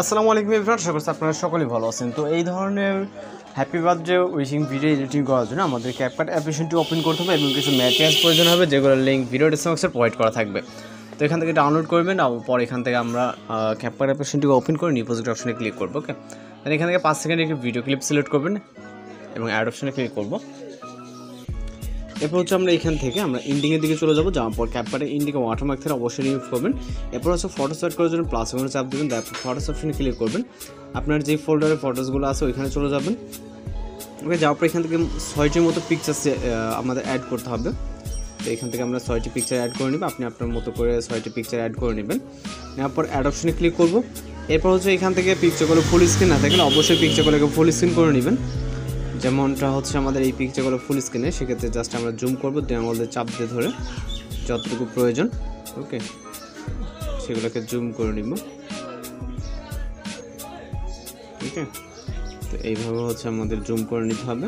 আসসালামু আলাইকুম এভরিওয়ান, আশা করছি আপনারা সকলেই ভালো আছেন। তো এই ধরনের happy birthday wishing video editing করার জন্য আমাদের ক্যাপকাট অ্যাপ্লিকেশনটি ওপেন করতে হবে এবং কিছু ম্যাটেরিয়ালস প্রয়োজন হবে, যেগুলোর লিঙ্ক ভিডিও ডেসক্রিপশনে প্রোভাইড করা থাকবে। তো এখান থেকে ডাউনলোড করবেন, পর এখান থেকে আমরা ক্যাপকাট অ্যাপ্লিকেশনটিকে ওপেন করে নিউ প্রজেক্ট অপশনে ক্লিক করবো। ওকে, তাহলে এখান থেকে 5 সেকেন্ডের একটি ভিডিও ক্লিপ সিলেক্ট করবেন এবং অ্যাড অপশনে ক্লিক করবো। এরপর হচ্ছে আমরা এখান থেকে এন্ডিংয়ের দিকে চলে যাবো। যাওয়ার পর ক্যাপকাটে এন্ডিংয়ে ওয়াটারমার্ক থেকে অবশ্যই রিমুভ করবেন। এরপর হচ্ছে ফটো সেট করার জন্য প্লাস ওখানে চাপ দেবেন, তারপর ফটোস অপশনে ক্লিক করবেন। আপনার যে ফোল্ডারে ফটোসগুলো আছে ওইখানে চলে যাবেন। ওকে, যাওয়ার পর এখান থেকে 6টির মতো পিকচার আমাদের অ্যাড করতে হবে। তো এখান থেকে আমরা 6টি পিকচার অ্যাড করে নেব। আপনি আপনার মতো করে 6টি পিকচার অ্যাড করে নেবেন। নেওয়ার পর অ্যাড অপশনে ক্লিক করবো। এরপর হচ্ছে এখান থেকে পিকচারগুলো ফুল স্ক্রিন না থাকলে অবশ্যই পিকচারগুলোকে ফুল স্ক্রিন করে নেবেন। যেমনটা হচ্ছে আমাদের এই পিকচারগুলো ফুল স্ক্রিনে, সেক্ষেত্রে জাস্ট আমরা জুম করবো, দিয়ে আমাদের চাপ দিয়ে ধরে যতটুকু প্রয়োজন ওকে সেগুলোকে জুম করে নিব। ওকে, তো এইভাবে হচ্ছে আমাদের জুম করে নিতে হবে।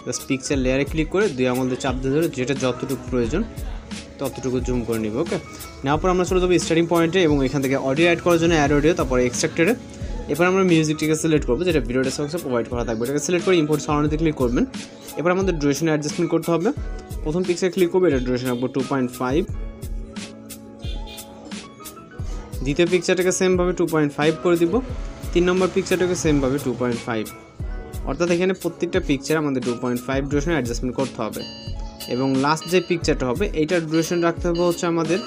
জাস্ট পিকচার লেয়ারে ক্লিক করে দিয়ে আমাদের চাপ দিয়ে ধরে যেটা যতটুকু প্রয়োজন ততটুকু জুম করে নিব। ওকে, নেওয়ার পর আমরা চলে যাবো স্টার্টিং পয়েন্টে এবং এখান থেকে অডিও অ্যাড করার জন্য অ্যাড অডিও, তারপরে এক্সট্রাক্টেডে। এবার আমরা মিউজিকটিকে সিলেক্ট করবো, যেটা ভিডিও ডেসক্রিপশনে প্রোভাইড করা থাকবে। এটাকে সিলেক্ট করে ইম্পোর্ট সাউন্ডে ক্লিক করবেন। এবার আমাদের ডিউরেশন অ্যাডজাস্টমেন্ট করতে হবে। প্রথম পিকচার ক্লিক করবো, এটা ডিউরেশন রাখবো 2.5। দ্বিতীয় পিকচারটাকে সেমভাবে 2.5 করে দিব। 3 নম্বর পিকচারটাকে সেমভাবে 2.5। অর্থাৎ এখানে প্রত্যেকটা পিকচার আমাদের 2.5 ডিউরেশন অ্যাডজাস্টমেন্ট করতে হবে। এবং লাস্ট যে পিকচারটা হবে এইটার ডিউরেশন রাখতে হবে হচ্ছে আমাদের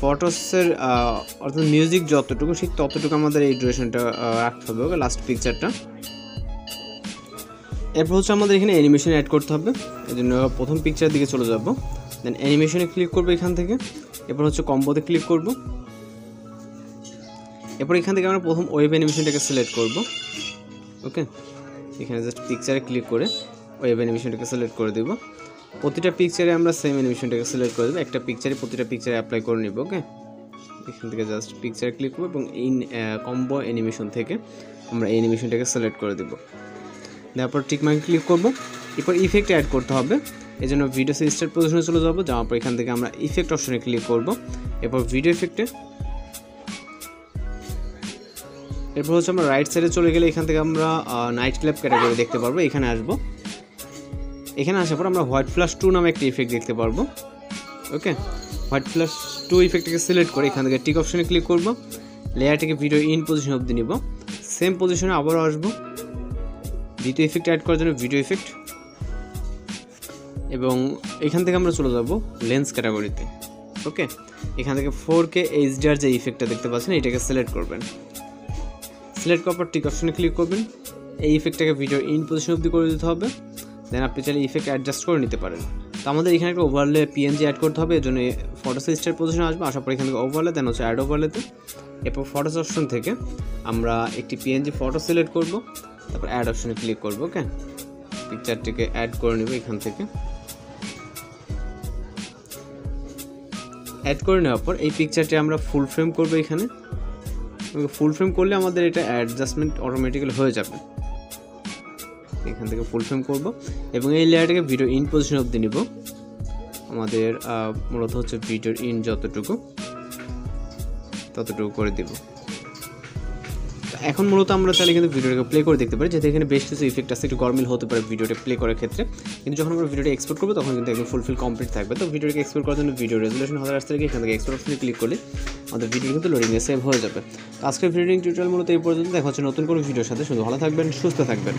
ফটোসের অর্থাৎ মিউজিক যতটুকু ঠিক ততটুকু আমাদের এই ডিউরেশনটা রাখতে হবে। ওকে, লাস্ট পিকচারটা। এরপর হচ্ছে আমাদের এখানে অ্যানিমেশন অ্যাড করতে হবে। এই জন্য প্রথম পিকচারের দিকে চলে যাব, দেন অ্যানিমেশনে ক্লিক করবো এখান থেকে। এরপর হচ্ছে কম্বোতে ক্লিক করব। এরপর এখান থেকে আমরা প্রথম ওয়েব অ্যানিমেশনটাকে সিলেক্ট করব। ওকে, এখানে জাস্ট পিকচারে ক্লিক করে ওয়েব অ্যানিমেশনটাকে সিলেক্ট করে দেব। প্রতিটা পিকচারে আমরা সেম অ্যানিমেশনটাকে সিলেক্ট করে দেবো। একটা পিকচারে প্রতিটা পিকচারে অ্যাপ্লাই করে নিব। ওকে, এখান থেকে জাস্ট পিকচারে ক্লিক করবো এবং এই কম্বো অ্যানিমেশন থেকে আমরা এই অ্যানিমেশনটাকে সিলেক্ট করে দেবো। তারপর টিকমার্কে ক্লিক করবো। এরপর ইফেক্ট অ্যাড করতে হবে, এই জন্য ভিডিও স্টার্ট পজিশনে চলে যাবো। যাওয়ার পর এখান থেকে আমরা ইফেক্ট অপশনে ক্লিক করবো। এরপর ভিডিও ইফেক্টে, এরপর হচ্ছে আমরা রাইট সাইডে চলে গেলে এখান থেকে আমরা নাইট ক্লাব ক্যাটাগরি দেখতে পারবো। এখানে আসবো, এখানে আসার পর আমরা হোয়াইট ফ্ল্যাশ 2 নামে একটা ইফেক্ট দেখতে পারবো। ওকে, হোয়াইট ফ্ল্যাশ 2 ইফেক্টটাকে সিলেক্ট করে এখান থেকে টিক অপশনে ক্লিক করবো। লেয়ারটিকে ভিডিও ইন পজিশন অবধি নিব। সেম পজিশনে আবারও আসবো। দ্বিতীয় ইফেক্ট অ্যাড করার জন্য ভিডিও ইফেক্ট, এবং এখান থেকে আমরা চলে যাব লেন্স ক্যাটাগরিতে। ওকে, এখান থেকে 4K HDR যে ইফেক্টটা দেখতে পাচ্ছেন এটাকে সিলেক্ট করবেন। সিলেক্ট করার পর টিক অপশনে ক্লিক করবেন। এই ইফেক্টটাকে ভিডিও ইন পজিশন অবধি করে দিতে হবে। দেন আপনি চাইলে ইফেক্ট অ্যাডজাস্ট করে নিতে পারেন। তো আমাদের এখানে একটা ওভারলে PNG অ্যাড করতে হবে, এর জন্য ফটোস স্টার্ট পজিশনে আসবো। আসার পর এখান থেকে ওভারলে, দেন হচ্ছে অ্যাড ওভারলেতে। এরপর ফটোস অপশন থেকে আমরা একটি PNG ফটো সিলেক্ট করব, তারপর অ্যাড অপশনে ক্লিক করব। ওকে, পিকচারটিকে অ্যাড করে নেব এখান থেকে। অ্যাড করে নেওয়ার পর এই পিকচারটি আমরা ফুল ফ্রেম করব। এখানে ফুল ফ্রেম করলে আমাদের এটা অ্যাডজাস্টমেন্ট অটোমেটিক্যালি হয়ে যাবে। এখান থেকে ফুল ফ্রেম করব এবং এই লেয়ারটাকে ভিডিও ইন পজিশন অবধি নিব। আমাদের মূলত হচ্ছে ভিডিওর ইন যতটুকু ততটুকু করে দেব। এখন মূলত আমরা চাইলে কিন্তু ভিডিওটাকে প্লে করে দেখতে পারি, যেহেতু এখানে বেশ কিছু ইফেক্ট আছে, একটু গরমিল হতে পারে ভিডিওটা প্লে করার ক্ষেত্রে। কিন্তু যখন আমরা ভিডিওটা এক্সপোর্ট করবো তখন কিন্তু একদম ফুলফিল কমপ্লিট থাকবে। তো ভিডিওটাকে এক্সপোর্ট করার জন্য ভিডিও রেজুলেশন 1000 থেকে এখান থেকে এক্সপোর্ট অপশনে ক্লিক করলে আমাদের ভিডিও কিন্তু লোডিংয়ে সেভ হয়ে যাবে। তো আজকের ভিডিও টিউটোরিয়াল মূলত এই পর্যন্ত। দেখা হচ্ছে নতুন কোনো ভিডিওর সাথে। শুধু ভালো থাকবেন, সুস্থ থাকবেন।